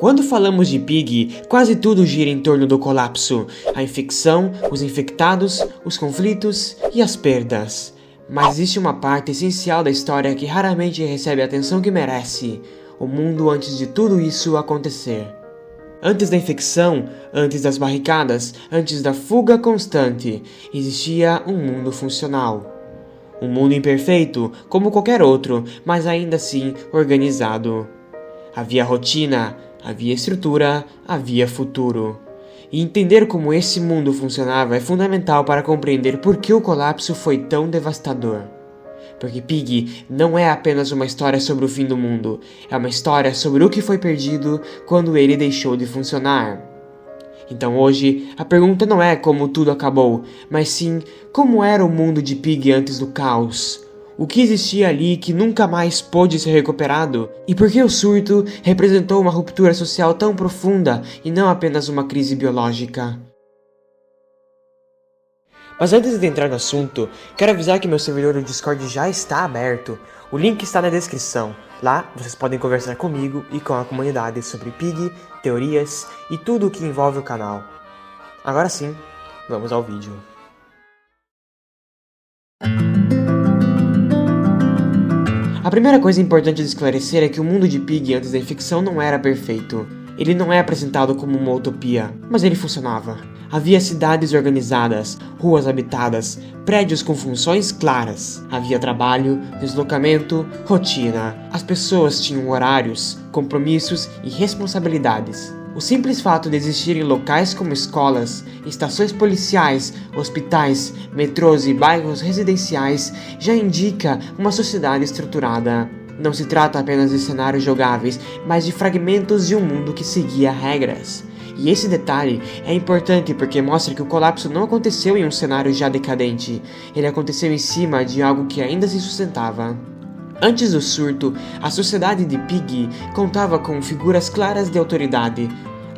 Quando falamos de Pig, quase tudo gira em torno do colapso, a infecção, os infectados, os conflitos e as perdas. Mas existe uma parte essencial da história que raramente recebe a atenção que merece: o mundo antes de tudo isso acontecer. Antes da infecção, antes das barricadas, antes da fuga constante, existia um mundo funcional. Um mundo imperfeito, como qualquer outro, mas ainda assim organizado. Havia rotina, havia estrutura, havia futuro. E entender como esse mundo funcionava é fundamental para compreender por que o colapso foi tão devastador. Porque Pig não é apenas uma história sobre o fim do mundo, é uma história sobre o que foi perdido quando ele deixou de funcionar. Então hoje, a pergunta não é como tudo acabou, mas sim como era o mundo de Pig antes do caos. O que existia ali que nunca mais pôde ser recuperado? E por que o surto representou uma ruptura social tão profunda e não apenas uma crise biológica? Mas antes de entrar no assunto, quero avisar que meu servidor do Discord já está aberto. O link está na descrição. Lá vocês podem conversar comigo e com a comunidade sobre Pig, teorias e tudo o que envolve o canal. Agora sim, vamos ao vídeo. A primeira coisa importante de esclarecer é que o mundo de Pig antes da infecção não era perfeito. Ele não é apresentado como uma utopia, mas ele funcionava. Havia cidades organizadas, ruas habitadas, prédios com funções claras. Havia trabalho, deslocamento, rotina. As pessoas tinham horários, compromissos e responsabilidades. O simples fato de existirem locais como escolas, estações policiais, hospitais, metrôs e bairros residenciais já indica uma sociedade estruturada. Não se trata apenas de cenários jogáveis, mas de fragmentos de um mundo que seguia regras. E esse detalhe é importante porque mostra que o colapso não aconteceu em um cenário já decadente, ele aconteceu em cima de algo que ainda se sustentava. Antes do surto, a sociedade de Pig contava com figuras claras de autoridade.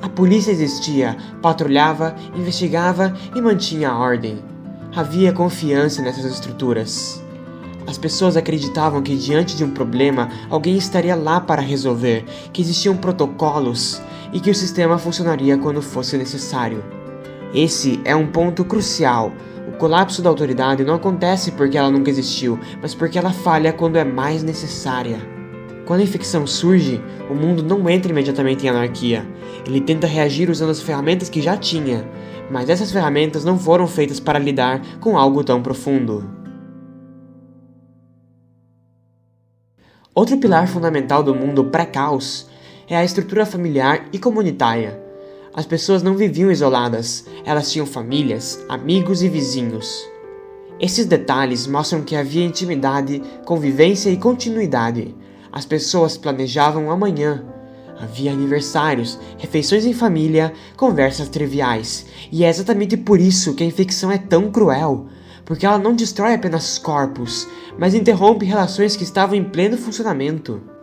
A polícia existia, patrulhava, investigava e mantinha a ordem. Havia confiança nessas estruturas. As pessoas acreditavam que diante de um problema, alguém estaria lá para resolver, que existiam protocolos e que o sistema funcionaria quando fosse necessário. Esse é um ponto crucial. O colapso da autoridade não acontece porque ela nunca existiu, mas porque ela falha quando é mais necessária. Quando a infecção surge, o mundo não entra imediatamente em anarquia. Ele tenta reagir usando as ferramentas que já tinha, mas essas ferramentas não foram feitas para lidar com algo tão profundo. Outro pilar fundamental do mundo pré-caos é a estrutura familiar e comunitária. As pessoas não viviam isoladas, elas tinham famílias, amigos e vizinhos. Esses detalhes mostram que havia intimidade, convivência e continuidade. As pessoas planejavam amanhã. Havia aniversários, refeições em família, conversas triviais. E é exatamente por isso que a infecção é tão cruel. Porque ela não destrói apenas corpos, mas interrompe relações que estavam em pleno funcionamento.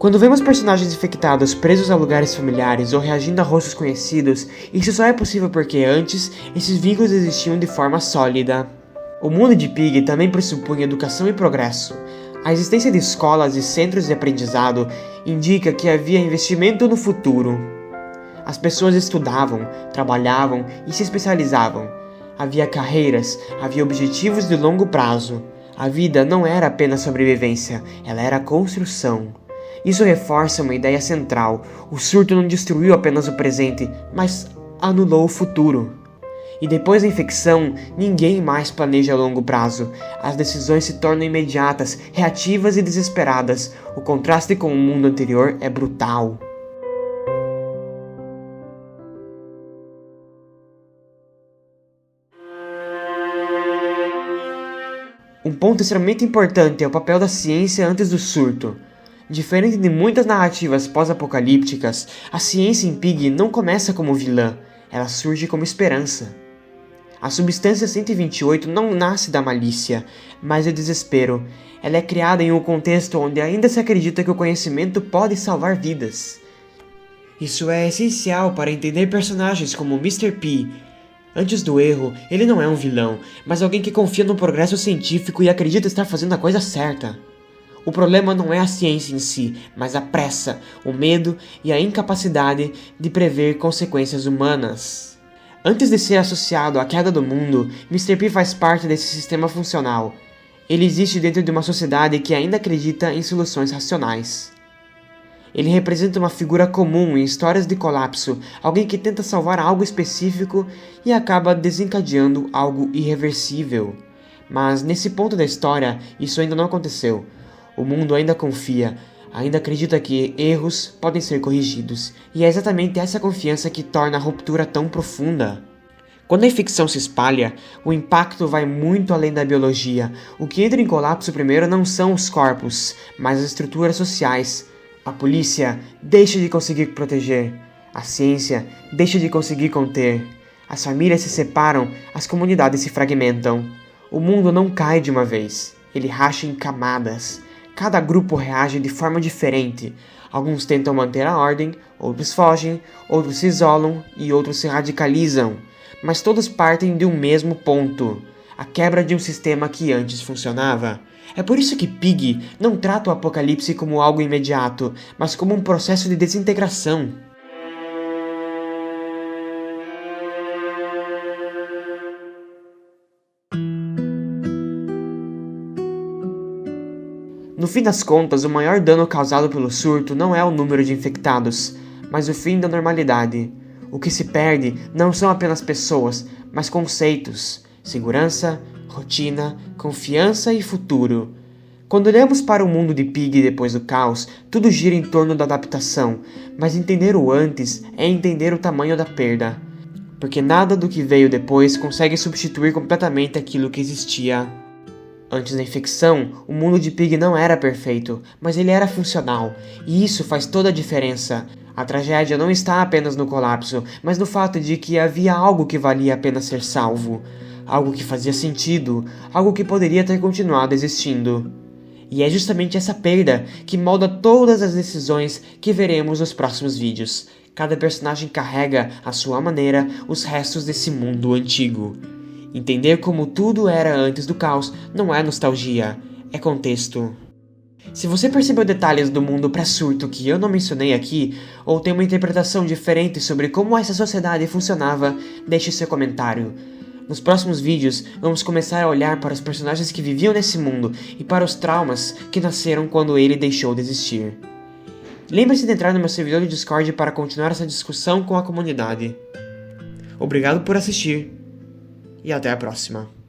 Quando vemos personagens infectados presos a lugares familiares ou reagindo a rostos conhecidos, isso só é possível porque antes, esses vínculos existiam de forma sólida. O mundo de Pig também pressupunha educação e progresso. A existência de escolas e centros de aprendizado indica que havia investimento no futuro. As pessoas estudavam, trabalhavam e se especializavam. Havia carreiras, havia objetivos de longo prazo. A vida não era apenas sobrevivência, ela era construção. Isso reforça uma ideia central. O surto não destruiu apenas o presente, mas anulou o futuro. E depois da infecção, ninguém mais planeja a longo prazo. As decisões se tornam imediatas, reativas e desesperadas. O contraste com o mundo anterior é brutal. Um ponto extremamente importante é o papel da ciência antes do surto. Diferente de muitas narrativas pós-apocalípticas, a ciência em Pig não começa como vilã, ela surge como esperança. A substância 128 não nasce da malícia, mas do desespero. Ela é criada em um contexto onde ainda se acredita que o conhecimento pode salvar vidas. Isso é essencial para entender personagens como Mr. P. Antes do erro, ele não é um vilão, mas alguém que confia no progresso científico e acredita estar fazendo a coisa certa. O problema não é a ciência em si, mas a pressa, o medo e a incapacidade de prever consequências humanas. Antes de ser associado à queda do mundo, Mr. P faz parte desse sistema funcional. Ele existe dentro de uma sociedade que ainda acredita em soluções racionais. Ele representa uma figura comum em histórias de colapso, alguém que tenta salvar algo específico e acaba desencadeando algo irreversível. Mas nesse ponto da história, isso ainda não aconteceu. O mundo ainda confia, ainda acredita que erros podem ser corrigidos, e é exatamente essa confiança que torna a ruptura tão profunda. Quando a ficção se espalha, o impacto vai muito além da biologia. O que entra em colapso primeiro não são os corpos, mas as estruturas sociais. A polícia deixa de conseguir proteger, a ciência deixa de conseguir conter, as famílias se separam, as comunidades se fragmentam. O mundo não cai de uma vez, ele racha em camadas. Cada grupo reage de forma diferente. Alguns tentam manter a ordem, outros fogem, outros se isolam e outros se radicalizam. Mas todos partem de um mesmo ponto: a quebra de um sistema que antes funcionava. É por isso que Pig não trata o apocalipse como algo imediato, mas como um processo de desintegração. No fim das contas, o maior dano causado pelo surto não é o número de infectados, mas o fim da normalidade. O que se perde não são apenas pessoas, mas conceitos: segurança, rotina, confiança e futuro. Quando olhamos para o mundo de Pig depois do caos, tudo gira em torno da adaptação, mas entender o antes é entender o tamanho da perda. Porque nada do que veio depois consegue substituir completamente aquilo que existia. Antes da infecção, o mundo de Pig não era perfeito, mas ele era funcional, e isso faz toda a diferença. A tragédia não está apenas no colapso, mas no fato de que havia algo que valia a pena ser salvo. Algo que fazia sentido, algo que poderia ter continuado existindo. E é justamente essa perda que molda todas as decisões que veremos nos próximos vídeos. Cada personagem carrega, à sua maneira, os restos desse mundo antigo. Entender como tudo era antes do caos não é nostalgia, é contexto. Se você percebeu detalhes do mundo pré-surto que eu não mencionei aqui, ou tem uma interpretação diferente sobre como essa sociedade funcionava, deixe seu comentário. Nos próximos vídeos, vamos começar a olhar para os personagens que viviam nesse mundo e para os traumas que nasceram quando ele deixou de existir. Lembre-se de entrar no meu servidor de Discord para continuar essa discussão com a comunidade. Obrigado por assistir e até a próxima.